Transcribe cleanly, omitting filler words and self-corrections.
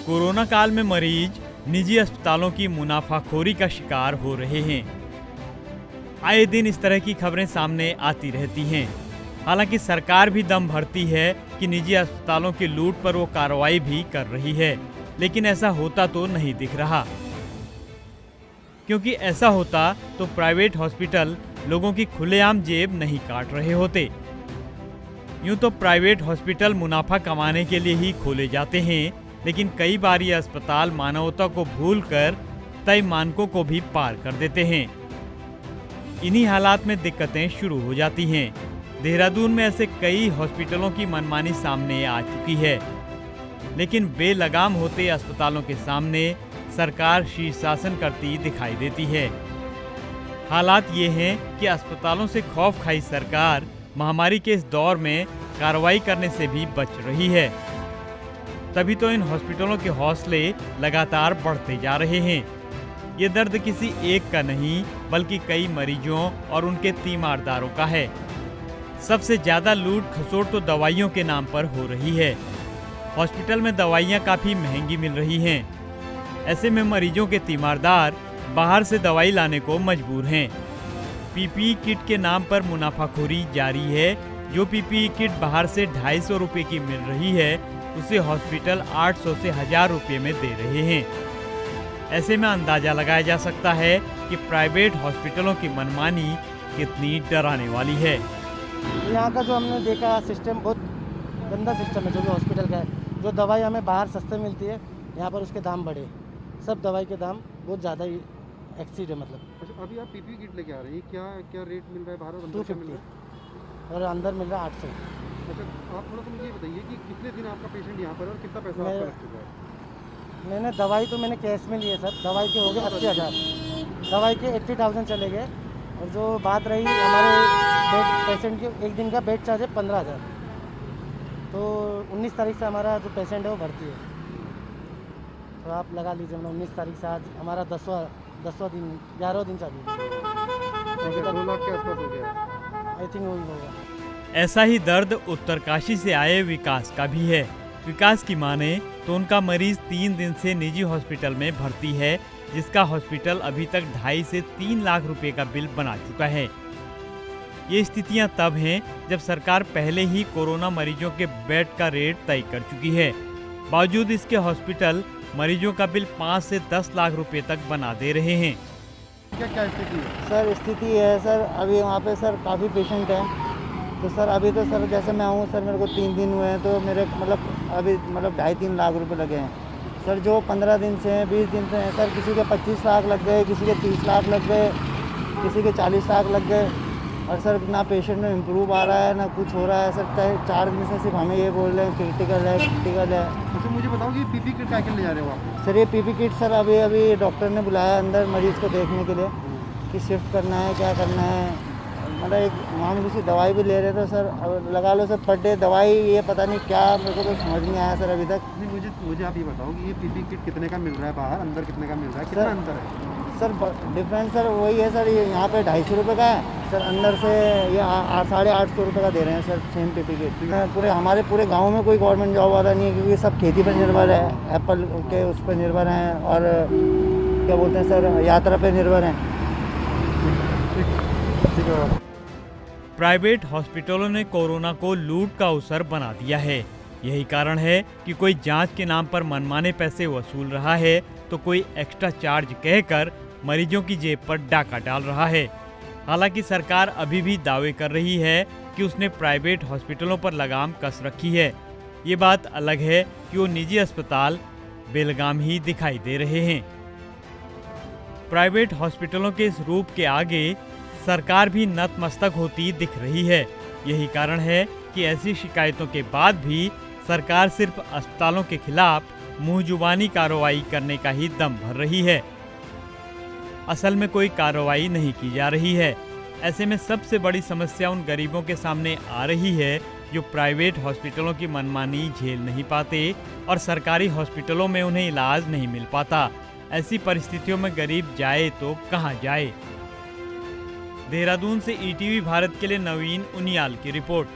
Corona काल में मरीज निजी अस्पतालों की मुनाफाखोरी का शिकार हो रहे हैं। आए दिन इस तरह की खबरें सामने आती रहती हैं। हालांकि सरकार भी दम भरती है कि निजी अस्पतालों की लूट पर वो कार्रवाई भी कर रही है, लेकिन ऐसा होता तो नहीं दिख रहा। क्योंकि ऐसा होता तो प्राइवेट हॉस्पिटल लोगों की खुलेआम जेब नहीं काट रहे होते। यूं तो प्राइवेट हॉस्पिटल मुनाफा कमाने के लिए ही खोले जाते हैं, लेकिन कई बार ये अस्पताल मानवता को भूलकर तय मानकों को भी पार कर देते हैं। इन्हीं हालात में दिक्कतें शुरू हो जाती हैं। देहरादून में ऐसे कई हॉस्पिटलों की मनमानी सामने आ चुकी है, लेकिन बेलगाम होते अस्पतालों के सामने सरकार शीर्षासन करती दिखाई देती है। हालात ये हैं कि अस्पतालों से खौफ खाई सरकार महामारी के इस दौर में कार्रवाई करने से भी बच रही है। तभी तो इन हॉस्पिटलों के हौसले लगातार बढ़ते जा रहे हैं। ये दर्द किसी एक का नहीं, बल्कि कई मरीजों और उनके तीमारदारों का है। सबसे ज्यादा लूट खसोट तो दवाइयों के नाम पर हो रही है। हॉस्पिटल में दवाइयाँ काफी महंगी मिल रही हैं। ऐसे में मरीजों के तीमारदार बाहर से दवाई लाने को मजबूर हैं। पीपीई किट के नाम पर मुनाफाखोरी जारी है। जो पीपीई किट बाहर से 250 रुपये की मिल रही है, उसे हॉस्पिटल 800 से 1000 रुपये में दे रहे हैं। ऐसे में अंदाजा लगाया जा सकता है कि प्राइवेट हॉस्पिटलों की मनमानी कितनी डराने वाली है। यहाँ का जो हमने देखा सिस्टम बहुत गंदा सिस्टम है, जो भी हॉस्पिटल का है। जो दवाई हमें बाहर सस्ते मिलती है, यहाँ पर उसके दाम बढ़े। सब दवाई के दाम बहुत ज़्यादा ही एक्सीड है। मतलब अच्छा, अभी आप पीपीई किट लेके आ रहे हैं, क्या रेट मिल रहा है बाहर और अंदर? 250 और अंदर मिल रहा है 800। अच्छा, आप थोड़ा सा मुझे ये बताइए कि कितने दिन आपका पेशेंट यहाँ पर और कितना पैसा आपका लग चुका है? मैंने दवाई तो मैंने कैश में ली है सर। दवाई के हो गए 80,000, दवाई के 80,000 चले गए। और जो बात रही हमारे बेड पेशेंट के, एक दिन का बेड चार्ज है 15,000। तो 19 तारीख से हमारा जो पेशेंट है वो भर्ती है। तो आप लगा लीजिए, मतलब 19 तारीख से आज हमारा 10वां दिन, 11वां दिन चालू है। 2 लाख के आसपास हो गया, आई थिंक वही होगा। ऐसा ही दर्द उत्तरकाशी से आए विकास का भी है। विकास की माने तो उनका मरीज 3 दिन से निजी हॉस्पिटल में भर्ती है, जिसका हॉस्पिटल अभी तक 2.5 से 3 लाख रुपए का बिल बना चुका है। ये स्थितियां तब हैं जब सरकार पहले ही कोरोना मरीजों के बेड का रेट तय कर चुकी है। बावजूद इसके हॉस्पिटल मरीजों का बिल 5 से 10 लाख रुपए तक बना दे रहे हैं। क्या स्थिति है सर? स्थिति है सर, अभी वहाँ पे सर काफ़ी पेशेंट हैं। तो सर अभी तो सर जैसे मैं हूँ सर, मेरे को 3 दिन हुए हैं, तो मेरे मतलब अभी मतलब 2.5-3 लाख रुपए लगे हैं सर। जो 15 दिन से हैं, 20 दिन से हैं सर, किसी के 25 लाख लग गए, किसी के 30 लाख लग गए, किसी के 40 लाख लग गए। और सर ना पेशेंट में इम्प्रूव आ रहा है, ना कुछ हो रहा है सर। 4 दिन से सिर्फ हमें ये बोल रहे हैं क्रिटिकल है, क्रिटिकल है। अच्छा, मुझे बताओ कि पीपीई किट क्या ले जा रहे हो आप? सर ये पीपी किट सर अभी डॉक्टर ने बुलाया अंदर मरीज़ को देखने के लिए कि शिफ्ट करना है, क्या करना है। मतलब एक मामूली सी दवाई भी ले रहे थे सर। अब लगा लो सर पर डे दवाई, ये पता नहीं क्या, मेरे को तो समझ नहीं आया सर अभी तक। नहीं, मुझे आप ये बताओ कि ये पीपीई किट कितने का मिल रहा है बाहर, अंदर कितने का मिल रहा है, कितना अंतर है? सर डिफरेंस सर वही है सर, ये यहाँ पे 250 रुपये का है सर, अंदर से ये 850 रुपये का दे रहे हैं सर सेम पीपी किट। हमारे पूरे गाँव में कोई गवर्नमेंट जॉब वाला नहीं है, क्योंकि सब खेती पर निर्भर है, एप्पल के उस पर निर्भर हैं, और क्या बोलते हैं सर, यात्रा पर निर्भर हैं। प्राइवेट हॉस्पिटलों ने कोरोना को लूट का अवसर बना दिया है। यही कारण है कि कोई जांच के नाम पर मनमाने पैसे वसूल रहा है, तो कोई एक्स्ट्रा चार्ज कहकर मरीजों की जेब पर डाका डाल रहा है। हालांकि सरकार अभी भी दावे कर रही है कि उसने प्राइवेट हॉस्पिटलों पर लगाम कस रखी है। ये बात अलग है कि वो निजी अस्पताल बेलगाम ही दिखाई दे रहे हैं। प्राइवेट हॉस्पिटलों के इस रूप के आगे सरकार भी नतमस्तक होती दिख रही है। यही कारण है कि ऐसी शिकायतों के बाद भी सरकार सिर्फ अस्पतालों के खिलाफ मुंहजुबानी कार्रवाई करने का ही दम भर रही है। असल में कोई कार्रवाई नहीं की जा रही है। ऐसे में सबसे बड़ी समस्या उन गरीबों के सामने आ रही है जो प्राइवेट हॉस्पिटलों की मनमानी झेल नहीं पाते और सरकारी हॉस्पिटलों में उन्हें इलाज नहीं मिल पाता। ऐसी परिस्थितियों में गरीब जाए तो कहां जाए। देहरादून से ईटीवी भारत के लिए नवीन उनियाल की रिपोर्ट।